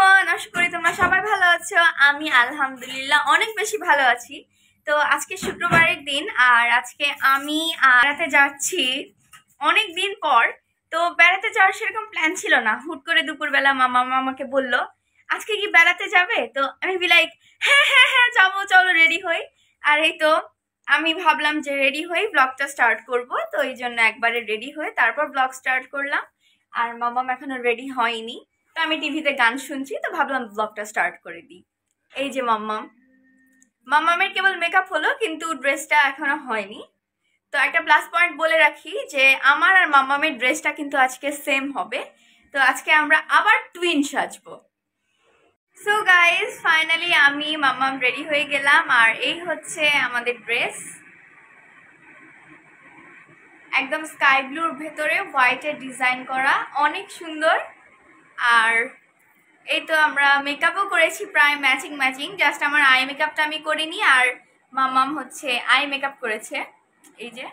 Everyone, আশা করি তোমরা সবাই ভালো আছো। আমি আলহামদুলিল্লাহ অনেক বেশি ভালো আছি। তো আজকে শুক্রবারের দিন, আর আজকে আমি বেড়াতে যাচ্ছি অনেক দিন পর। তো বেড়াতে যাওয়ার সেরকম প্ল্যান ছিল না, হুট করে দুপুরবেলা মামা আমাকে বলল আজকে কি বেড়াতে যাবে। তো আমি লাইক হ্যাঁ হ্যাঁ হ্যাঁ যাবো, চলো রেডি হই। আর এই তো আমি ভাবলাম যে রেডি হই, ব্লগটা স্টার্ট করব। তো এই জন্য একবারে রেডি হয়ে তারপর ব্লগ স্টার্ট করলাম। আর মামাম এখনো রেডি হয়নি, তো আমি টিভিতে গান শুনছি, তো ভাবলাম ব্লগটা স্টার্ট করে দিই। এই যে মাম্মামের কেবল মেকআপ হলো, কিন্তু ড্রেসটা এখনো হয়নি। তো একটা প্লাস পয়েন্ট বলে রাখি যে আমার আর মাম্মামের ড্রেসটা কিন্তু আজকে সেম হবে। তো আজকে আমরা আবার টুইন সাজবো। সো গাইজ, ফাইনালি আমি মাম্মাম রেডি হয়ে গেলাম, আর এই হচ্ছে আমাদের ড্রেস। একদম স্কাই ব্লুর ভেতরে হোয়াইটের ডিজাইন করা, অনেক সুন্দর। আর এই তো আমরা মেকআপও করেছি প্রায় ম্যাচিং। জাস্ট আমার আই মেকআপটা আমি করিনি, আর মামাম হচ্ছে আই মেকআপ করেছে। এই যে,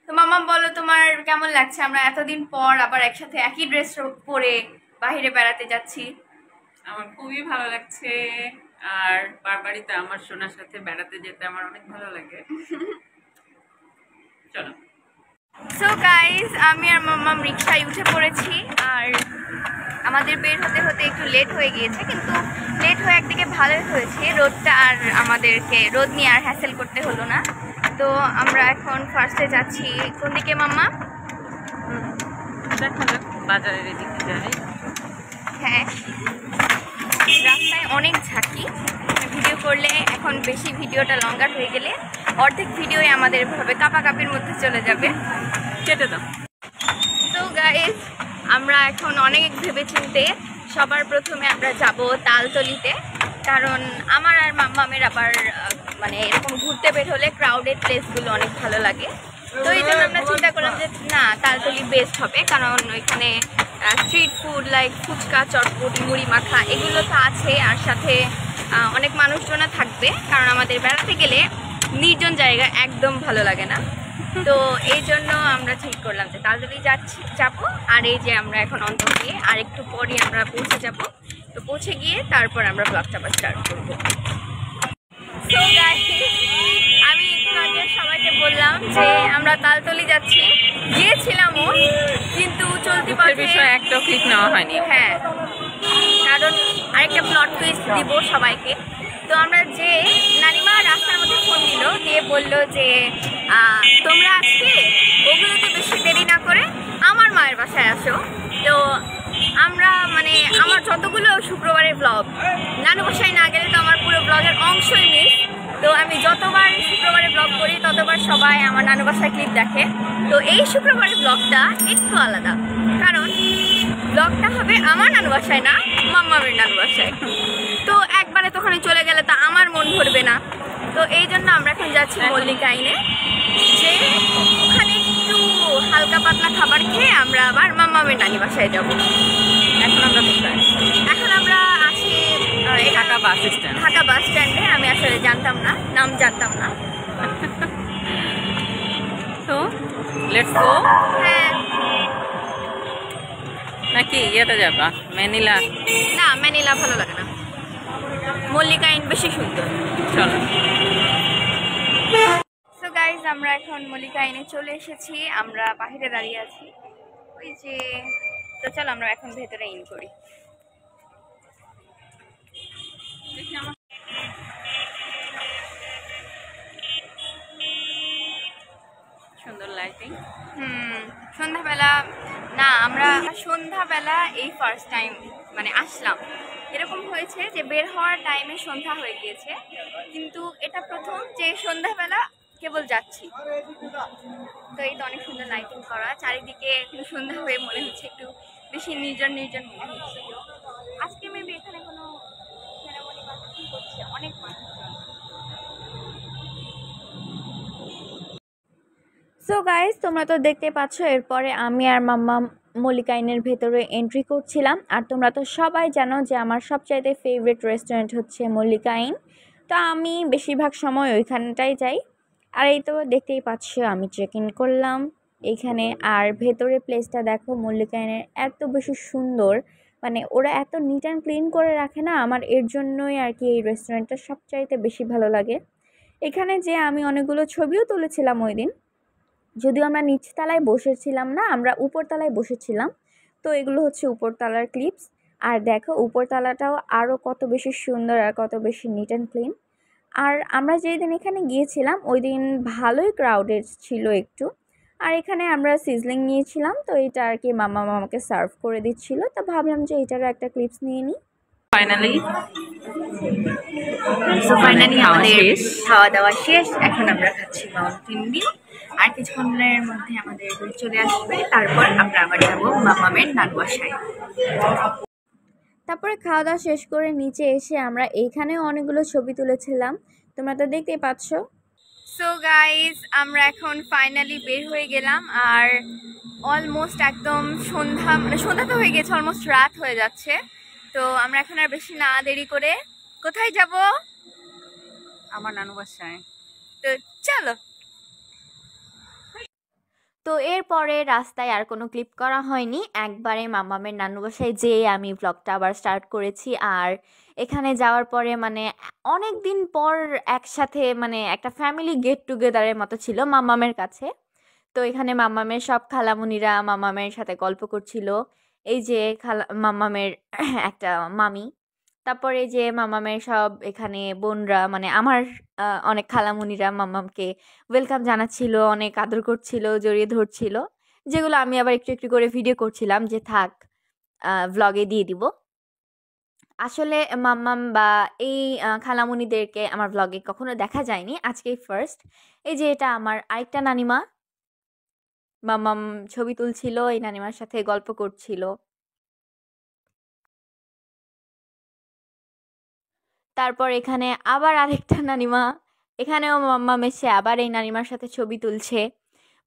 তো মামাম বলো তোমার কেমন লাগছে? আমরা এতদিন পর আবার একসাথে একই ড্রেস পরে বাইরে বেড়াতে যাচ্ছি। আমার খুবই ভালো লাগছে, আর বারবারই তো আমার সোনার সাথে বেড়াতে যেতে আমার অনেক ভালো লাগে। চলো। সো গাইজ, আমি আর মাম্মাম রিক্সায় উঠে পড়েছি, আর আমাদের বের হতে হতে একটু লেট হয়ে গিয়েছে, কিন্তু লেট হয়ে একদিকে ভালোই হয়েছে, রোদটা আর আমাদেরকে রোদ নিয়ে আর হ্যাসেল করতে হলো না। তো আমরা এখন ফার্স্টে যাচ্ছি কোন দিকে মাম্মা? দেখা যাক বাজারের এদিকে যাই। হ্যাঁ, রাস্তায় অনেক ঝাঁকি, ভিডিও করলে এখন বেশি ভিডিওটা লঙ্গার হয়ে গেলে অর্ধেক ভিডিওই আমাদের এভাবে কাপাকাপির মধ্যে চলে যাবে। কেটে দাও। তো গাইস, আমরা এখন অনেক ভেবেচিন্তে সবার প্রথমে আমরা যাব তালতলিতে, কারণ আমার আর মাম্মামের আবার মানে এরকম ঘুরতে বের হলে ক্রাউডেড প্লেসগুলো অনেক ভালো লাগে। তো এই জন্য আমরা চিন্তা করলাম যে না, তালতলি বেস্ট হবে, কারণ ওইখানে স্ট্রিট ফুড লাইক ফুচকা, চটপটি, মুড়ি মাখা এগুলো তো আছে, আর সাথে অনেক মানুষজনও থাকবে, কারণ আমাদের বেড়াতে গেলে নির্জন জায়গা একদম ভালো লাগে না। তো এই জন্য আমরা ঠিক করলাম যে তালতলি যাবো। আর এই যে আমরা এখন অন্তকে আর একটু পরই আমরা পৌঁছে যাব। তো পৌঁছে গিয়ে তারপর আমরা ব্লগটা আবার স্টার্ট করবো। সো গাইস, আমি একটু আগে সবাইকে বললাম যে আমরা তালতলি যাচ্ছি, গিয়েছিলামও, কিন্তু চলতি পথে বিষয় একটা ক্লিক নেওয়া হয়নি। হ্যাঁ, কারণ আরেকটা প্লট টুইস্ট দিব সবাইকে। তো আমরা যে নানিমা রাস্তার মধ্যে ফোন দিল, দিয়ে বললো যে তোমরা আজকে ওগুলোতে বেশি দেরি না করে আমার মায়ের বাসায় আসো। তো আমরা মানে আমার যতগুলো শুক্রবারের ব্লগ, নানু বাসায় না গেলে তো আমার পুরো ব্লগের অংশই মিস। তো আমি যতবার শুক্রবারে ব্লগ করি ততবার সবাই আমার নানু বাসায় ক্লিপ দেখে। তো এই শুক্রবারের ব্লগটা একটু আলাদা, কারণ ব্লগটা হবে আমার নানু বাসায় না, মাম্মামের নানু বাসায়। তো একবারে তখন চলে গেলে তা আমার মন ভরবে না। তো এই জন্য আমরা এখন যাচ্ছি মল্লিকা আইনে, যে ওখানে একটু হালকা পাতলা খাবার খেয়ে আমরা আবার মাম্মামের নানি বাসায় যাব। এখন আমরা আছি ঢাকা বাস স্ট্যান্ড। ঢাকা বাস স্ট্যান্ডে। আমি আসলে জানতাম না, নাম জানতাম না। তো লেটস গো। হ্যাঁ, নাকি ইয়েতে যাবা ম্যানিলা? না, ম্যানিলা ভালো লাগে না, মল্লিকা আইন বেশি সুন্দর। চলো। সো গাইজ, আমরা এখন মল্লিকা আইনে চলে এসেছি, আমরা বাহিরে দাঁড়িয়ে আছি ওই যে। তো চলো আমরা এখন ভেতরে ইন করি। সুন্দর লাইটিং। সন্ধ্যাবেলা না, আমরা সন্ধ্যাবেলা এই ফার্স্ট টাইম মানে আসলাম। এরকম হয়েছে যে বের হওয়ার টাইমে সন্ধ্যা হয়ে গিয়েছে, কিন্তু এটা প্রথম যে সন্ধ্যাবেলা কেবল যাচ্ছি। তো এই তো অনেক সুন্দর লাইটিং করা চারিদিকে, কিন্তু সন্ধ্যা হয়ে মনে হচ্ছে একটু বেশি নির্জন মনে হচ্ছে। আজকে মেবি এখানে কোনো সেরেমনি বা কি হচ্ছে, অনেক মানুষজন। সো গাইজ, তোমরা তো দেখতে পাচ্ছ, এরপরে আমি আর মাম্মা মল্লিকা আইনের ভেতরে এন্ট্রি করছিলাম। আর তোমরা তো সবাই জানো যে আমার সবচাইতে ফেভারিট রেস্টুরেন্ট হচ্ছে মল্লিকা আইন। তো আমি বেশিরভাগ সময় ওইখানটাই যাই। আর এই তো দেখতেই পাচ্ছ আমি চেক ইন করলাম এইখানে। আর ভেতরে প্লেসটা দেখো, মল্লিকা আইনের এত বেশি সুন্দর, মানে ওরা এত নিট অ্যান্ড ক্লিন করে রাখে না, আমার এর জন্যই আর কি এই রেস্টুরেন্টটা সবচাইতে বেশি ভালো লাগে। এখানে যে আমি অনেকগুলো ছবিও তুলেছিলাম ওই দিন, যদিও আমরা নিচতলায় বসেছিলাম না, আমরা উপরতলায় বসেছিলাম। তো এগুলো হচ্ছে উপরতলার ক্লিপস। আর দেখো উপরতলাটাও আরও কত বেশি সুন্দর আর কত বেশি নিট অ্যান্ড ক্লিন। আর আমরা যেই দিন এখানে গিয়েছিলাম ওই দিন ভালোই ক্রাউডেড ছিল একটু। আর এখানে আমরা সিজলিং নিয়েছিলাম, তো এটা আর কি মামা মামাকে সার্ভ করে দিচ্ছিল, তো ভাবলাম যে এটারও একটা ক্লিপস নিয়ে নিই। ফাইনালি আমাদের খাওয়া দাওয়া শেষ, এখন আমরা খাচ্ছি মাউন্টেন ডিউ। আর কিছুক্ষণের মধ্যে আমাদের চলে আসবে, তারপর আমরা আবার যাবো মামামের নানু বাসায়। তারপরে খাওয়া দাওয়া শেষ করে নিচে এসে আমরা এইখানেও অনেকগুলো ছবি তুলেছিলাম, তোমরা তো দেখতেই পাচ্ছ। সো গাইস, আমরা এখন ফাইনালি বের হয়ে গেলাম। আর অলমোস্ট একদম সন্ধ্যা, মানে সন্ধ্যা তো হয়ে গেছে, অলমোস্ট রাত হয়ে যাচ্ছে। তো আমরা এখন আর বেশি না দেরি করে কোথায় যাব? আমার নানু বাসায়। তো চলো। তো এরপরে রাস্তায় আর কোনো ক্লিপ করা হয়নি, একবারে মামামের নানু বাসায় যেয়ে আমি ব্লগটা আবার স্টার্ট করেছি। আর এখানে যাওয়ার পরে মানে অনেক দিন পর একসাথে মানে একটা ফ্যামিলি গেট টুগেদারের মতো ছিল মামামের কাছে। তো এখানে মামামের সব খালামুনিরা মামামের সাথে গল্প করছিল। এই যে মামামের একটা মামি, তারপরে এই যে মামামের সব এখানে বোনরা, মানে আমার অনেক খালামুনিরা মামামকে ওয়েলকাম জানাচ্ছিল, অনেক আদর করছিল, জড়িয়ে ধরছিল, যেগুলো আমি আবার একটু একটু করে ভিডিও করছিলাম যে থাক ভ্লগে দিয়ে দিব। আসলে মাম্মাম বা এই খালামুনিদেরকে আমার ভ্লগে কখনো দেখা যায়নি, আজকেই ফার্স্ট। এই যে এটা আমার আরেকটা নানিমা, মাম্মাম ছবি তুলছিল, এই নানিমার সাথে গল্প করছিল। তারপর এখানে আবার আরেকটা নানিমা, এখানেও মাম্মাম এসে আবার এই নানিমার সাথে ছবি তুলছে।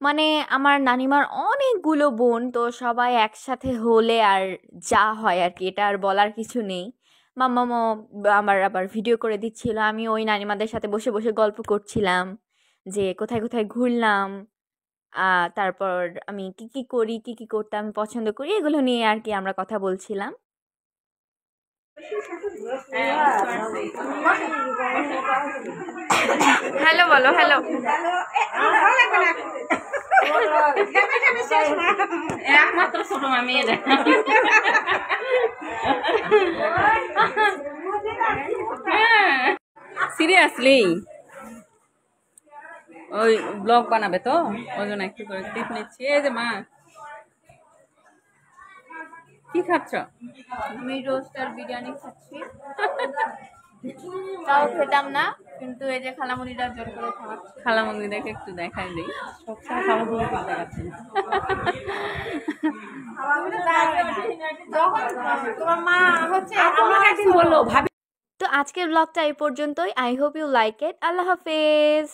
মানে আমার নানিমার অনেকগুলো বোন, তো সবাই একসাথে হলে আর যা হয় আর কি, এটা আর বলার কিছু নেই। মাম্মামও আমার আবার ভিডিও করে দিচ্ছিল, আমি ওই নানিমাদের সাথে বসে বসে গল্প করছিলাম যে কোথায় কোথায় ঘুরলাম, তারপর আমি কি কি করি, কি কি করতে আমি পছন্দ করি, এগুলো নিয়ে আর কি আমরা কথা বলছিলাম। হ্যালো বলো, হ্যালো। একমাত্র ছোট মামি এটা। সিরিয়াসলি ওই ব্লগ বানাবে তো, ওই জন্য একটু করে টিপ নিচ্ছি। এই যে মা কি খাচ্ছ? আমি রোস্ট আর বিরিয়ানি খাচ্ছি, তাও খেতাম না, কিন্তু এই যে খালামুনিরা জোর করে খাওয়াচ্ছে। খালামুনিদেরকে একটু দেখাই দিই, সবসময় খালামুনি দেখাচ্ছি। তোমার মা হচ্ছে আমাকে একদিন বললো ভাবি। তো আজকের ব্লগটা এই পর্যন্তই। I hope you like it. আল্লাহ হাফেজ।